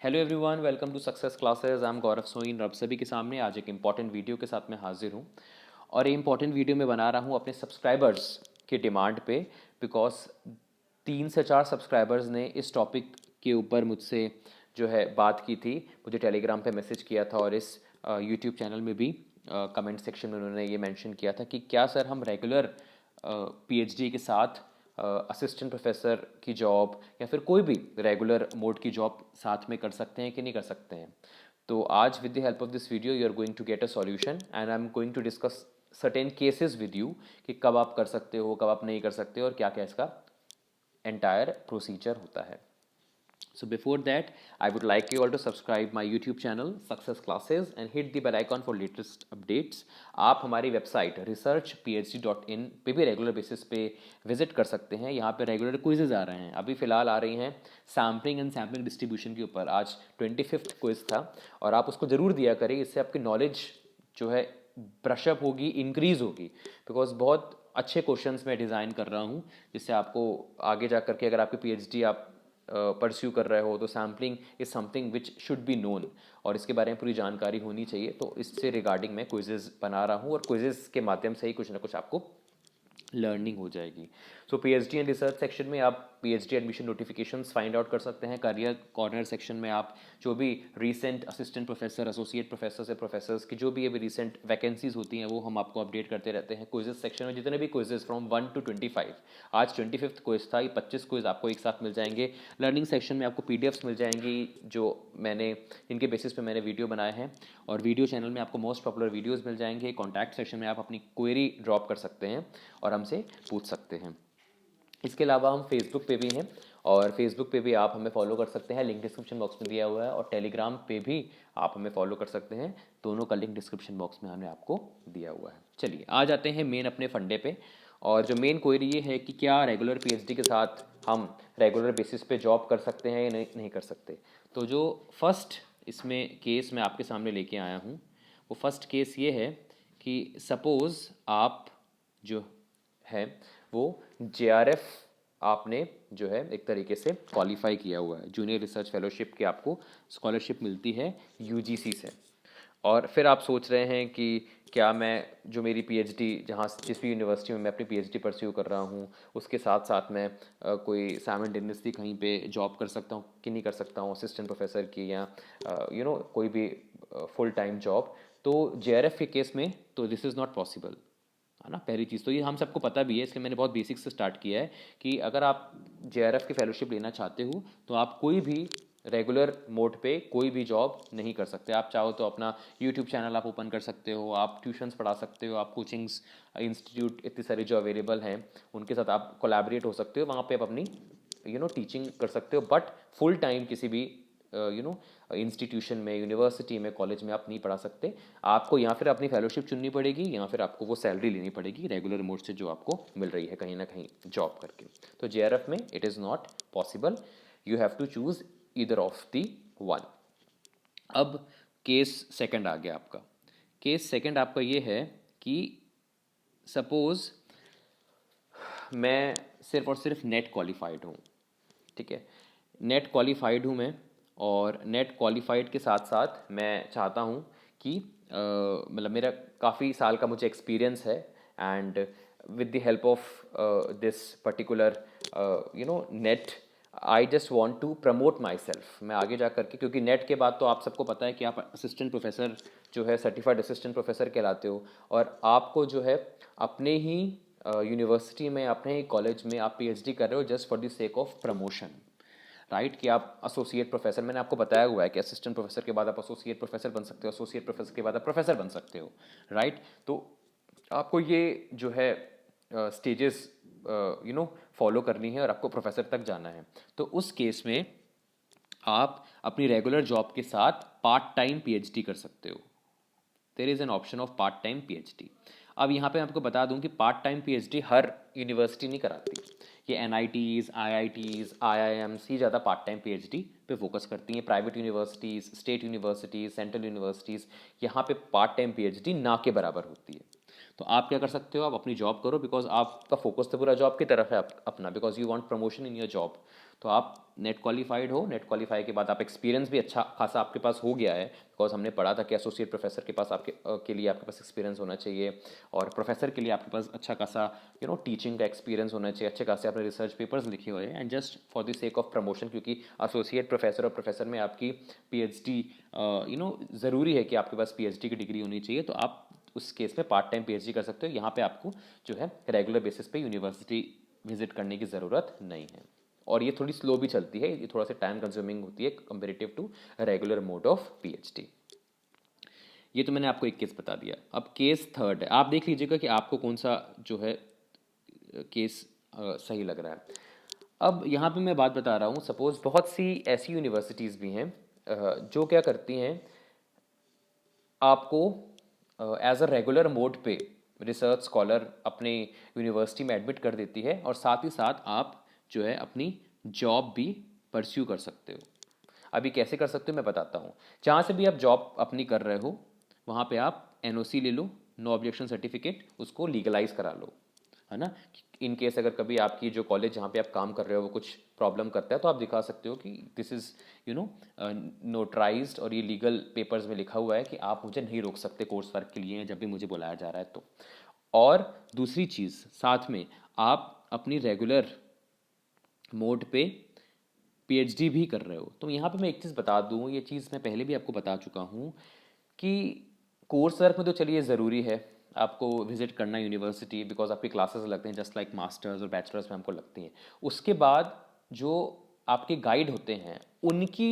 Hello everyone, welcome to success classes. I am Gaurav Soin. अब सभी के सामने आज एक इम्पॉर्टेंट वीडियो के साथ मैं हाजिर हूँ और ये इम्पॉर्टेंट वीडियो मैं बना रहा हूँ अपने सब्सक्राइबर्स की डिमांड पे, बिकॉज 3 से 4 सब्सक्राइबर्स ने इस टॉपिक के ऊपर मुझसे जो है बात की थी, मुझे टेलीग्राम पे मैसेज किया था और इस यूट्यूब चैनल में भी कमेंट सेक्शन में उन्होंने ये मेंशन किया था कि क्या सर हम रेगुलर पीएचडी के साथ असिस्टेंट प्रोफेसर की जॉब या फिर कोई भी रेगुलर मोड की जॉब साथ में कर सकते हैं कि नहीं कर सकते हैं। तो आज with the help of this video you are going to get a solution and I am going to discuss certain cases with you कि कब आप कर सकते हो, कब आप नहीं कर सकते हो और क्या क्या इसका एंटायर प्रोसीजर होता है। So before that, I would like you all to subscribe my YouTube channel Success Classes and hit the bell icon for latest updates. आप हमारी वेबसाइट researchphd.in पे भी रेगुलर बेसिस पे विजिट कर सकते हैं। यहाँ पे रेगुलर क्विजेज आ रहे हैं, अभी फ़िलहाल आ रही हैं सैम्पलिंग एंड सैम्पलिंग डिस्ट्रीब्यूशन के ऊपर। आज 25th क्विज था और आप उसको ज़रूर दिया करें, इससे आपकी नॉलेज जो है ब्रशअप होगी, इंक्रीज़ होगी। बिकॉज बहुत अच्छे क्वेश्चंस मैं डिज़ाइन कर रहा हूँ जिससे आपको आगे जा करके अगर आपकी पीएचडी आप परस्यू कर रहे हो तो sampling is something which should be known और इसके बारे में पूरी जानकारी होनी चाहिए। तो इससे रिगार्डिंग मैं क्विजेज़ बना रहा हूँ और क्विजेज़ के माध्यम से ही कुछ ना कुछ आपको लर्निंग हो जाएगी। सो पीएचडी एंड रिसर्च सेक्शन में आप PhD admission notifications find out कर सकते हैं। करियर कॉर्नर सेक्शन में आप जो भी recent assistant professor, associate professor से प्रोफेसर्स की जो भी अभी रीसेंट वैकेंसीज होती हैं वो हम आपको अपडेट करते रहते हैं। क्विजेस सेक्शन में जितने भी क्विजेस फ्रॉम 1 to 25, आज 25th क्विज था, ये 25 क्विज आपको एक साथ मिल जाएंगे। लर्निंग सेक्शन में आपको पीडीएफ्स मिल जाएंगी जो मैंने इनके बेसिस पे मैंने वीडियो बनाए हैं और वीडियो चैनल में आपको मोस्ट पॉपुलर वीडियोस मिल जाएंगे। कॉन्टैक्ट सेक्शन में आप अपनी क्वेरी ड्रॉप कर सकते हैं और हमसे पूछ सकते हैं। इसके अलावा हम फेसबुक पे भी हैं और फेसबुक पे भी आप हमें फॉलो कर सकते हैं, लिंक डिस्क्रिप्शन बॉक्स में दिया हुआ है। और टेलीग्राम पे भी आप हमें फॉलो कर सकते हैं, दोनों का लिंक डिस्क्रिप्शन बॉक्स में हमने आपको दिया हुआ है। चलिए आ जाते हैं मेन अपने फंडे पे। और जो मेन क्वेरी ये है कि क्या रेगुलर पीएचडी के साथ हम रेगुलर बेसिस पे जॉब कर सकते हैं या नहीं कर सकते। तो जो फर्स्ट इसमें केस मैं आपके सामने लेके आया हूँ वो फर्स्ट केस ये है कि सपोज़ आप जो है वो जेआरएफ आपने जो है एक तरीके से क्वालिफाई किया हुआ है, जूनियर रिसर्च फेलोशिप की आपको स्कॉलरशिप मिलती है यूजीसी से। और फिर आप सोच रहे हैं कि क्या मैं जो मेरी पीएचडी जहाँ जिस भी यूनिवर्सिटी में मैं अपनी पीएचडी परस्यू कर रहा हूँ उसके साथ साथ मैं कोई साइमल्टेनियसली कहीं पे जॉब कर सकता हूँ कि नहीं कर सकता हूँ, असिस्टेंट प्रोफेसर की या कोई भी फुल टाइम जॉब। तो जेआरएफ के केस में तो दिस इज़ नॉट पॉसिबल, है ना। पहली चीज़ तो ये हम सबको पता भी है, इसलिए मैंने बहुत बेसिक से स्टार्ट किया है कि अगर आप जेआरएफ की फेलोशिप लेना चाहते हो तो आप कोई भी रेगुलर मोड पे कोई भी जॉब नहीं कर सकते। आप चाहो तो अपना यूट्यूब चैनल आप ओपन कर सकते हो, आप ट्यूशन्स पढ़ा सकते हो, आप कोचिंग्स इंस्टीट्यूट इतनी सारी जो अवेलेबल हैं उनके साथ आप कोलैबोरेट हो सकते हो, वहाँ पे आप अपनी टीचिंग कर सकते हो। बट फुल टाइम किसी भी इंस्टीट्यूशन में, यूनिवर्सिटी में, कॉलेज में आप नहीं पढ़ा सकते। आपको या फिर अपनी फेलोशिप चुननी पड़ेगी या फिर आपको वो सैलरी लेनी पड़ेगी रेगुलर मोड से जो आपको मिल रही है कहीं ना कहीं जॉब करके। तो जेआरएफ में it is not possible, you have to choose either of the one. अब केस सेकंड आ गया आपका। केस सेकंड आपका ये है कि सपोज मैं सिर्फ और सिर्फ नेट क्वालिफाइड हूँ, ठीक है। नेट क्वालिफाइड हूँ मैं और नेट क्वालिफाइड के साथ साथ मैं चाहता हूँ कि मतलब मेरा काफ़ी साल का मुझे एक्सपीरियंस है and with the help of this particular NET I just want to promote myself. मैं आगे जा करके, क्योंकि नेट के बाद तो आप सबको पता है कि आप असिस्टेंट प्रोफेसर जो है सर्टिफाइड असिस्टेंट प्रोफेसर कहलाते हो और आपको जो है अपने ही यूनिवर्सिटी में, अपने ही कॉलेज में आप पीएचडी कर रहे हो just for the sake of promotion, right. कि आप एसोसिएट प्रोफेसर, मैंने आपको बताया हुआ है कि असिस्टेंट प्रोफेसर के बाद आप एसोसिएट प्रोफेसर बन सकते हो, एसोसिएट प्रोफेसर के बाद आप प्रोफेसर बन सकते हो, राइट। तो आपको ये जो है स्टेजेस फॉलो करनी है और आपको प्रोफेसर तक जाना है। तो उस केस में आप अपनी रेगुलर जॉब के साथ पार्ट टाइम पीएचडी कर सकते हो। There is an option of part time PhD. अब यहाँ पे मैं आपको बता दूं कि पार्ट टाइम पीएचडी हर यूनिवर्सिटी नहीं कराती। ये एनआईटीज़, आईआईटीज़, आईआईएम्स ही ज़्यादा पार्ट टाइम पीएचडी पे फोकस करती हैं। Private universities, state universities, central universities, यहाँ पे पार्ट टाइम पीएचडी ना के बराबर होती है। तो आप क्या कर सकते हो, आप अपनी जॉब करो, बिकॉज आपका फोकस तो पूरा जॉब की तरफ है अपना, because you want promotion in your job. तो आप नेट क्वालिफाइड हो, नेट क्वालिफाई के बाद आप एक्सपीरियंस भी अच्छा खासा आपके पास हो गया है, बिकॉज हमने पढ़ा था कि एसोसिएट प्रोफेसर के पास के लिए आपके पास एक्सपीरियंस होना चाहिए, और प्रोफेसर के लिए आपके पास अच्छा खासा टीचिंग का एक्सपीरियंस होना चाहिए, अच्छे खासे आपने रिसर्च पेपर्स लिखे हुए हैं, and just for the sake of promotion, क्योंकि एसोसिएट प्रोफेसर और प्रोफेसर में आपकी पीएचडी ज़रूरी है कि आपके पास पीएचडी की डिग्री होनी चाहिए, तो आप उस केस में पार्ट टाइम पीएचडी कर सकते हो। यहाँ पे आपको जो है रेगुलर बेसिस पे यूनिवर्सिटी विजिट करने की ज़रूरत नहीं है, और ये थोड़ी स्लो भी चलती है, ये थोड़ा सा टाइम कंज्यूमिंग होती है comparative to regular mode of PhD. ये तो मैंने आपको एक केस बता दिया। अब केस थर्ड है, आप देख लीजिएगा कि आपको कौन सा जो है केस सही लग रहा है। अब यहाँ पे मैं बात बता रहा हूँ, सपोज बहुत सी ऐसी यूनिवर्सिटीज़ भी हैं जो क्या करती हैं, आपको एज अ रेगुलर मोड पे रिसर्च स्कॉलर अपने यूनिवर्सिटी में एडमिट कर देती है, और साथ ही साथ आप जो है अपनी जॉब भी परस्यू कर सकते हो। अभी कैसे कर सकते हो मैं बताता हूँ। जहाँ से भी आप जॉब अपनी कर रहे हो वहाँ पे आप एनओसी ले लो, नो ऑब्जेक्शन सर्टिफिकेट, उसको लीगलाइज करा लो, है ना। इन केस अगर कभी आपकी जो कॉलेज जहाँ पे आप काम कर रहे हो वो कुछ प्रॉब्लम करता है, तो आप दिखा सकते हो कि दिस इज़ नोटराइज्ड, और ये लीगल पेपर्स में लिखा हुआ है कि आप मुझे नहीं रोक सकते कोर्स वर्क के लिए जब भी मुझे बुलाया जा रहा है तो। और दूसरी चीज़, साथ में आप अपनी रेगुलर मोड पे पीएचडी भी कर रहे हो, तो यहाँ पे मैं एक चीज़ बता दूँ, ये चीज़ मैं पहले भी आपको बता चुका हूँ कि कोर्स वर्क में तो चलिए ज़रूरी है आपको विजिट करना यूनिवर्सिटी, बिकॉज आपकी क्लासेस लगते हैं जस्ट लाइक मास्टर्स और बैचलर्स में हमको लगती हैं। उसके बाद जो आपके गाइड होते हैं उनकी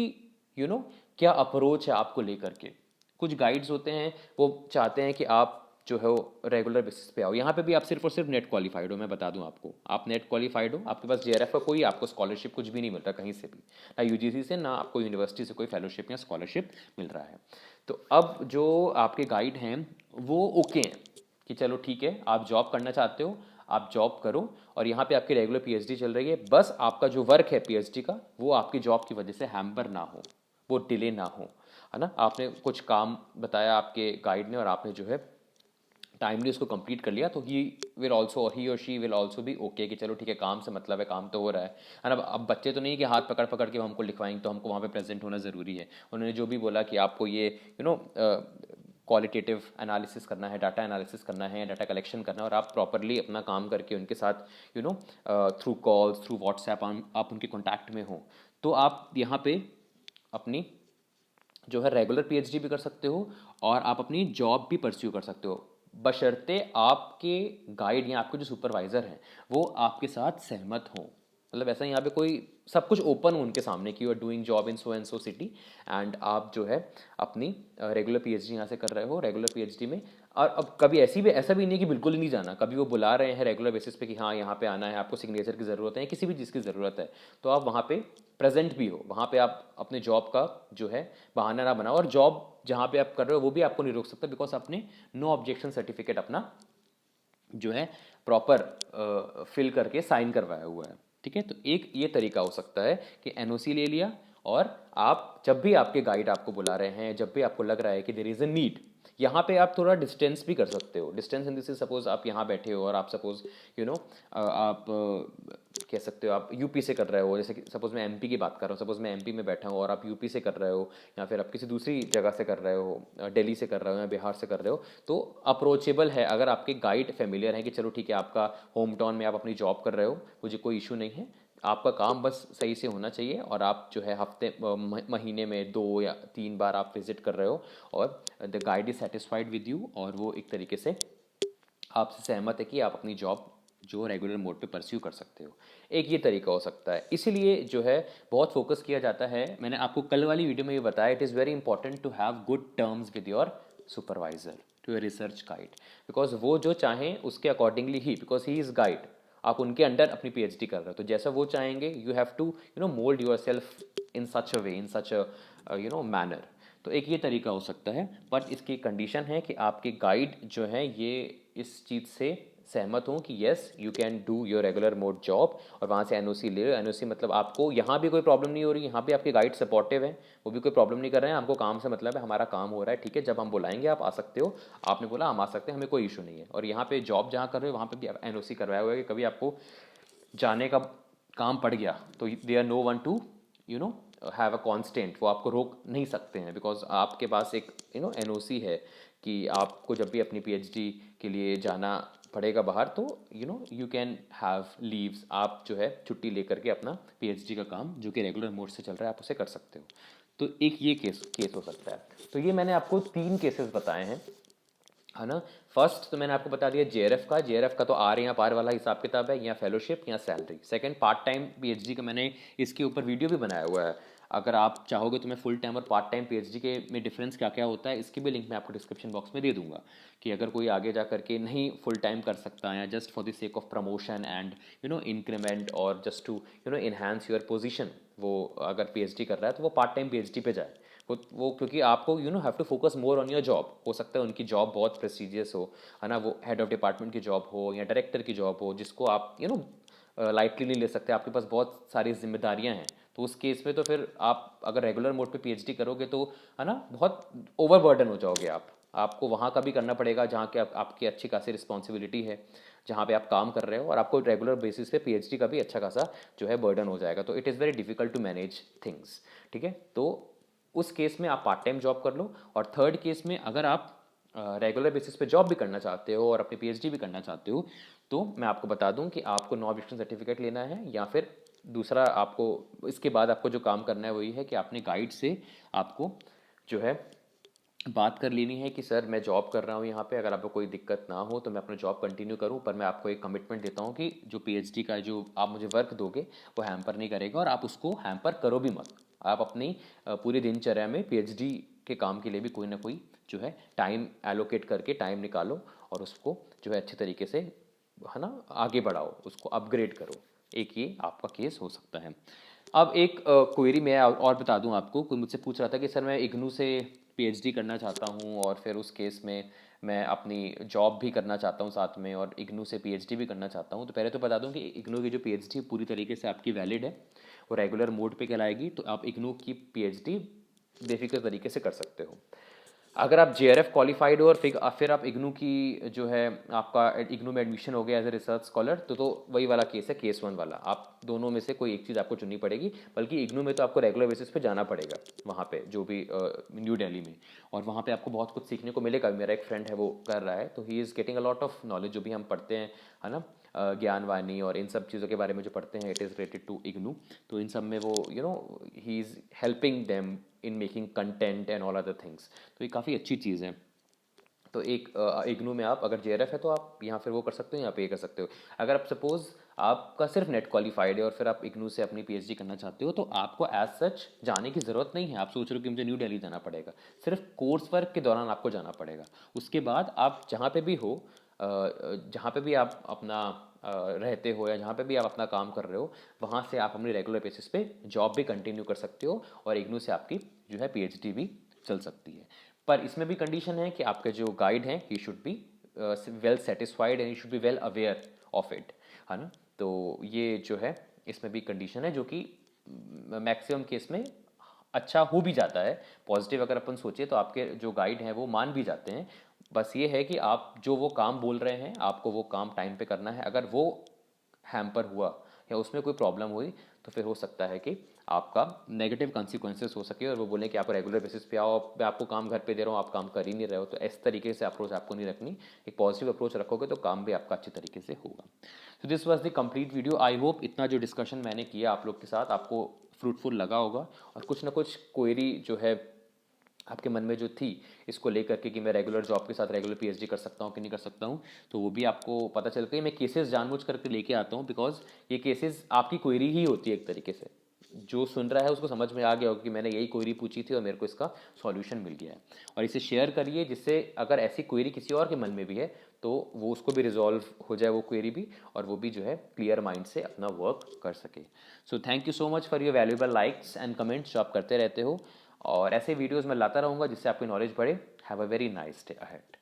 क्या अप्रोच है आपको लेकर के। कुछ गाइड्स होते हैं वो चाहते हैं कि आप जो है वो रेगुलर बेसिस पे आओ। यहाँ पे भी आप सिर्फ और सिर्फ नेट क्वालिफाइड हो, मैं बता दूं आपको, आप नेट क्वालिफाइड हो, आपके पास जेआरएफ का कोई आपको स्कॉलरशिप कुछ भी नहीं मिल रहा कहीं से भी, ना यूजीसी से, ना आपको यूनिवर्सिटी से कोई फेलोशिप या स्कॉलरशिप मिल रहा है। तो अब जो आपके गाइड हैं वो ओके हैं कि चलो ठीक है, आप जॉब करना चाहते हो, आप जॉब करो, और यहाँ पे आपकी रेगुलर पीएचडी चल रही है, बस आपका जो वर्क है पीएचडी का वो आपकी जॉब की वजह से हैम्पर ना हो, वो डिले ना हो, है ना। आपने कुछ काम बताया आपके गाइड ने और आपने जो है टाइमली उसको कंप्लीट कर लिया, तो ही विल ऑल्सो, ही और शी विल ऑल्सो भी ओके कि चलो ठीक है, काम से मतलब है, काम तो हो रहा है ना। अब बच्चे तो नहीं कि हाथ पकड़ पकड़ के हमको लिखवाएंगे, तो हमको वहाँ पे प्रेजेंट होना ज़रूरी है। उन्होंने जो भी बोला कि आपको ये क्वालिटेटिव एनालिसिस करना है, डाटा एनालिसिस करना है, डाटा कलेक्शन करना है, और आप प्रॉपरली अपना काम करके उनके साथ थ्रू कॉल्स, थ्रू व्हाट्सएप आप उनके कॉन्टैक्ट में हो, तो आप यहाँ पे अपनी जो है रेगुलर पीएचडी भी कर सकते हो, और आप अपनी जॉब भी परस्यू कर सकते हो, बशर्ते आपके गाइड या आपके जो सुपरवाइज़र हैं वो आपके साथ सहमत हों। मतलब ऐसा यहाँ पे कोई, सब कुछ ओपन हो उनके सामने कि you are doing job in so and so city, and आप जो है अपनी रेगुलर पीएचडी यहाँ से कर रहे हो रेगुलर पीएचडी में। और अब कभी ऐसा भी नहीं कि बिल्कुल ही नहीं जाना, कभी वो बुला रहे हैं रेगुलर बेसिस पे कि हाँ यहाँ पे आना है, आपको सिग्नेचर की ज़रूरत है, किसी भी चीज़ की ज़रूरत है, तो आप वहाँ पे प्रेजेंट भी हो, वहाँ पे आप अपने जॉब का जो है बहाना ना बनाओ, और जॉब जहाँ पे आप कर रहे हो वो भी आपको नहीं रोक सकता, बिकॉज आपने नो ऑब्जेक्शन सर्टिफिकेट अपना जो है प्रॉपर फिल करके साइन करवाया हुआ है, ठीक है। तो एक ये तरीका हो सकता है कि एनओसी ले लिया, और आप जब भी आपके गाइड आपको बुला रहे हैं, जब भी आपको लग रहा है कि देयर इज़ अ नीड, यहाँ पे आप थोड़ा डिस्टेंस भी कर सकते हो। Distance in this is, suppose आप यहाँ बैठे हो और आप सपोज आप कह सकते हो आप यूपी से कर रहे हो, जैसे कि सपोज मैं एमपी की बात कर रहा हूँ, सपोज मैं एमपी में बैठा हूँ और आप यूपी से कर रहे हो, या फिर आप किसी दूसरी जगह से कर रहे हो, दिल्ली से कर रहे हो या बिहार से कर रहे हो, तो अप्रोचेबल है अगर आपके गाइड फेमिलियर हैं कि चलो ठीक है, आपका होम टाउन में आप अपनी जॉब कर रहे हो, मुझे कोई इशू नहीं है, आपका काम बस सही से होना चाहिए, और आप जो है हफ्ते महीने में 2 या 3 बार आप विजिट कर रहे हो, और the guide is satisfied with you, और वो एक तरीके से आपसे सहमत है कि आप अपनी जॉब जो रेगुलर मोड पे परस्यू कर सकते हो। एक ये तरीका हो सकता है। इसीलिए जो है बहुत फोकस किया जाता है, मैंने आपको कल वाली वीडियो में ये बताया, it is very important to have good terms with your supervisor, to your research guide, because वो जो चाहें उसके अकॉर्डिंगली ही, बिकॉज ही इज़ गाइड, आप उनके अंडर अपनी पीएचडी कर रहे हो, तो जैसा वो चाहेंगे you have to mould yourself in such a way, in such a manner. तो एक ये तरीका हो सकता है, बट इसकी कंडीशन है कि आपके गाइड जो है ये इस चीज़ से सहमत हों कि yes you can do your regular mode job, और वहाँ से एनओसी ले लो। एनओसी मतलब आपको यहाँ भी कोई प्रॉब्लम नहीं हो रही, यहाँ भी आपके गाइड सपोर्टिव हैं, वो भी कोई प्रॉब्लम नहीं कर रहे हैं, आपको काम से मतलब है, हमारा काम हो रहा है, ठीक है, जब हम बुलाएंगे आप आ सकते हो, आपने बोला हम आ सकते हैं, हमें कोई इशू नहीं है। और यहाँ पे जॉब जहाँ कर रहे हो वहाँ पे भी एनओसी करवाया हुआ है कि कभी आपको जाने का काम पड़ गया तो they are no one to you know have a constant, वो आपको रोक नहीं सकते हैं, बिकॉज आपके पास एक एनओसी है कि आपको जब भी अपनी पीएचडी के लिए जाना पड़ेगा बाहर तो यू कैन हैव लीव्स, आप जो है छुट्टी लेकर के अपना पीएचडी का काम जो कि रेगुलर मोड से चल रहा है आप उसे कर सकते हो। तो एक ये केस हो सकता है। तो ये मैंने आपको 3 केसेस बताए हैं, है ना। फर्स्ट तो मैंने आपको बता दिया जेआरएफ का तो आर या पार वाला हिसाब किताब है, या फेलोशिप या salary. Second part time PhD का मैंने इसके ऊपर वीडियो भी बनाया हुआ है, अगर आप चाहोगे तो मैं फुल टाइम और पार्ट टाइम पीएचडी के में डिफरेंस क्या क्या होता है इसकी भी लिंक मैं आपको डिस्क्रिप्शन बॉक्स में दे दूंगा, कि अगर कोई आगे जा करके नहीं फुल टाइम कर सकता है just for the sake of promotion and increment और just to enhance your position, वो अगर पीएचडी कर रहा है तो वो पार्ट टाइम पीएचडी पे जाए। वो क्योंकि आपको have to focus more on your job. हो सकता है उनकी जॉब बहुत प्रेस्टिजियस हो, है ना, वो हेड ऑफ डिपार्टमेंट की जॉब हो या डायरेक्टर की जॉब हो, जिसको आप लाइटली नहीं ले सकते, आपके पास बहुत सारी जिम्मेदारियां हैं। तो उस केस में तो फिर आप अगर रेगुलर मोड पे पीएचडी करोगे तो, है ना, बहुत ओवरबर्डन हो जाओगे आपको वहाँ का भी करना पड़ेगा जहाँ के आपकी अच्छी खासी रिस्पॉन्सिबिलिटी है, जहाँ पे आप काम कर रहे हो, और आपको रेगुलर बेसिस पे पीएचडी का भी अच्छा खासा जो है बर्डन हो जाएगा। तो it is very difficult to manage things, ठीक है। तो उस केस में आप पार्ट टाइम जॉब कर लो। और थर्ड केस में अगर आप रेगुलर बेसिस पे जॉब भी करना चाहते हो और अपनी पीएचडी भी करना चाहते हो, तो मैं आपको बता दूं कि आपको नो ऑब्जेक्शन सर्टिफिकेट लेना है, या फिर दूसरा आपको इसके बाद आपको जो काम करना है वही है कि आपने गाइड से आपको जो है बात कर लेनी है कि सर मैं जॉब कर रहा हूँ यहाँ पे, अगर आपको कोई दिक्कत ना हो तो मैं अपना जॉब कंटिन्यू करूँ, पर मैं आपको एक कमिटमेंट देता हूँ कि जो पीएचडी का जो आप मुझे वर्क दोगे वो हैम्पर नहीं करेगा, और आप उसको हैम्पर करो भी मत। आप अपनी पूरी दिनचर्या में पीएचडी के काम के लिए भी कोई ना कोई जो है टाइम एलोकेट करके टाइम निकालो, और उसको जो है अच्छे तरीके से, है ना, आगे बढ़ाओ, उसको अपग्रेड करो। एक ये आपका केस हो सकता है। अब एक क्वेरी मैं और बता दूं आपको, कोई मुझसे पूछ रहा था कि सर मैं इग्नू से पीएचडी करना चाहता हूं और फिर उस केस में मैं अपनी जॉब भी करना चाहता हूं साथ में, और इग्नू से पीएचडी भी करना चाहता हूं। तो पहले तो बता दूं कि इग्नू की जो पीएचडी पूरी तरीके से आपकी वैलिड है, वो रेगुलर मोड पे कहलाएगी, तो आप इग्नू की पीएचडी बेफिक्र तरीके से कर सकते हो। अगर आप जेआरएफ क्वालिफाइड हो और फिर आप इग्नू की जो है आपका इग्नू में एडमिशन हो गया एज ए रिसर्च स्कॉलर, तो वही वाला केस है, केस 1 वाला। आप दोनों में से कोई एक चीज़ आपको चुननी पड़ेगी, बल्कि इग्नू में तो आपको रेगुलर बेसिस पे जाना पड़ेगा वहाँ पे, जो भी न्यू दिल्ली में, और वहाँ पे आपको बहुत कुछ सीखने को मिलेगा। मेरा एक फ्रेंड है वो कर रहा है, तो he is getting a lot of knowledge, जो भी हम पढ़ते हैं, है ना, ज्ञानवाणी और इन सब चीज़ों के बारे में जो पढ़ते हैं, it is related to IGNOU. तो इन सब में वो ही is helping them in making content and all other things. तो ये काफ़ी अच्छी चीज़ है। तो एक इग्नू में आप अगर जेआरएफ है तो आप यहाँ फिर वो कर सकते हो, यहाँ पे ये कर सकते हो। अगर आप सपोज आपका सिर्फ नेट क्वालिफाइड है और फिर आप इग्नू से अपनी पीएचडी करना चाहते हो, तो आपको एज सच जाने की ज़रूरत नहीं है। आप सोच रहे हो कि मुझे न्यू दिल्ली जाना पड़ेगा, सिर्फ कोर्स वर्क के दौरान आपको जाना पड़ेगा। उसके बाद आप जहाँ पे भी हो, जहाँ पे भी आप अपना रहते हो या जहाँ पे भी आप अपना काम कर रहे हो, वहाँ से आप अपनी रेगुलर बेसिस पे जॉब भी कंटिन्यू कर सकते हो, और इग्नू से आपकी जो है पीएचडी भी चल सकती है। पर इसमें भी कंडीशन है कि आपके जो गाइड हैं he should be well satisfied and he should be well aware of it, है ना। तो ये जो है इसमें भी कंडीशन है, जो कि मैक्सिमम केस में अच्छा हो भी जाता है। पॉजिटिव अगर अपन सोचे तो आपके जो गाइड हैं वो मान भी जाते हैं। बस ये है कि आप जो वो काम बोल रहे हैं आपको वो काम टाइम पे करना है। अगर वो हैम्पर हुआ या उसमें कोई प्रॉब्लम हुई तो फिर हो सकता है कि आपका नेगेटिव कॉन्सिक्वेंसेस हो सके और वो बोलें कि आप रेगुलर बेसिस पे आओ, मैं आपको काम घर पे दे रहा हूँ, आप काम कर ही नहीं रहे हो। तो इस तरीके से अप्रोच आपको नहीं रखनी। एक पॉजिटिव अप्रोच रखोगे तो काम भी आपका अच्छे तरीके से होगा। तो this was the complete video. I hope इतना जो डिस्कशन मैंने किया आप लोग के साथ आपको फ्रूटफुल लगा होगा, और कुछ ना कुछ क्वेरी जो है आपके मन में जो थी इसको लेकर के कि मैं रेगुलर जॉब के साथ रेगुलर पीएचडी कर सकता हूँ कि नहीं कर सकता हूँ, तो वो भी आपको पता चल गई। मैं केसेस जानबूझ करके लेके आता हूँ बिकॉज ये केसेस आपकी क्वेरी ही होती है एक तरीके से। जो सुन रहा है उसको समझ में आ गया होगा कि मैंने यही क्वेरी पूछी थी और मेरे को इसका सॉल्यूशन मिल गया है। और इसे शेयर करिए जिससे अगर ऐसी क्वेरी किसी और के मन में भी है तो वो उसको भी रिजॉल्व हो जाए वो क्वेरी भी, और वो भी जो है क्लियर माइंड से अपना वर्क कर सके। So thank you so much for your valuable likes and comments जो आप करते रहते हो, और ऐसे वीडियोज़ मैं लाता रहूँगा जिससे आपकी नॉलेज बढ़े। Have a very nice day ahead.